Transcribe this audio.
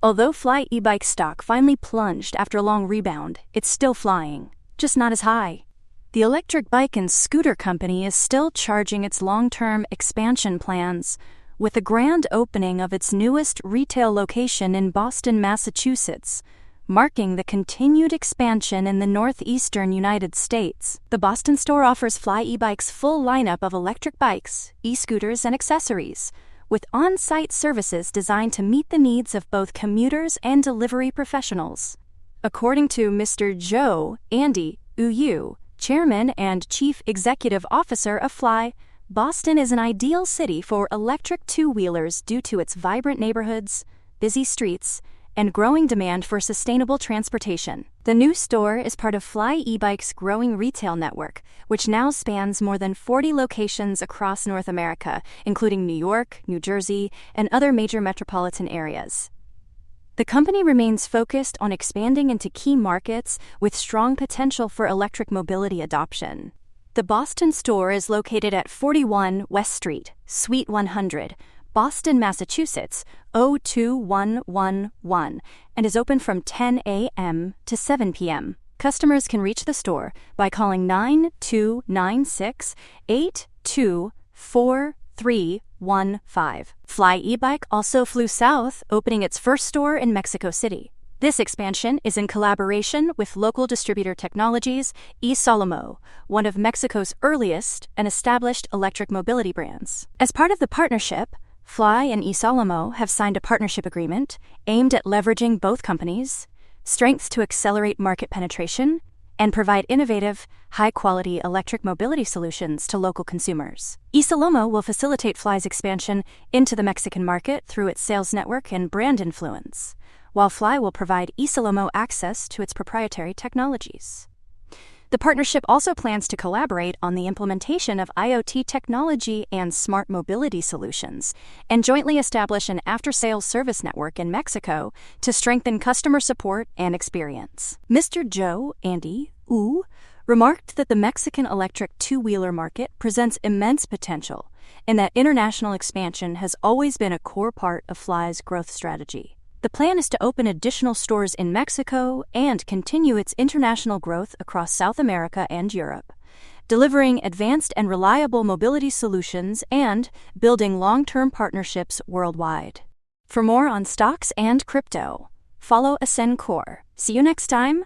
Although FLYE e-bike stock finally plunged after a long rebound, it's still flying, just not as high. The electric bike and scooter company is still charging its long-term expansion plans, with the grand opening of its newest retail location in Boston, Massachusetts, marking the continued expansion in the northeastern United States. The Boston store offers FLYE e-bike's full lineup of electric bikes, e-scooters, and accessories, with on-site services designed to meet the needs of both commuters and delivery professionals. According to Mr. Joe Andy Uyu, Chairman and Chief Executive Officer of FLYE, Boston is an ideal city for electric two-wheelers due to its vibrant neighborhoods, busy streets, and growing demand for sustainable transportation. The new store is part of FLYE e-bike's growing retail network, which now spans more than 40 locations across North America, including New York, New Jersey, and other major metropolitan areas. The company remains focused on expanding into key markets with strong potential for electric mobility adoption. The Boston store is located at 41 West Street, Suite 100, Boston, Massachusetts, 02111, and is open from 10 a.m. to 7 p.m. Customers can reach the store by calling 9296-824315. FLYE e-bike also flew south, opening its first store in Mexico City. This expansion is in collaboration with local distributor Technologies eSolomo, one of Mexico's earliest and established electric mobility brands. As part of the partnership, FLYE and eSolomo have signed a partnership agreement aimed at leveraging both companies' strengths to accelerate market penetration and provide innovative, high-quality electric mobility solutions to local consumers. eSolomo will facilitate FLYE's expansion into the Mexican market through its sales network and brand influence, while FLYE will provide eSolomo access to its proprietary technologies. The partnership also plans to collaborate on the implementation of IoT technology and smart mobility solutions, and jointly establish an after-sales service network in Mexico to strengthen customer support and experience. Mr. Joe Andy Wu remarked that the Mexican electric two-wheeler market presents immense potential, and that international expansion has always been a core part of FLYE's growth strategy. The plan is to open additional stores in Mexico and continue its international growth across South America and Europe, delivering advanced and reliable mobility solutions and building long-term partnerships worldwide. For more on stocks and crypto, follow Ascencore. See you next time.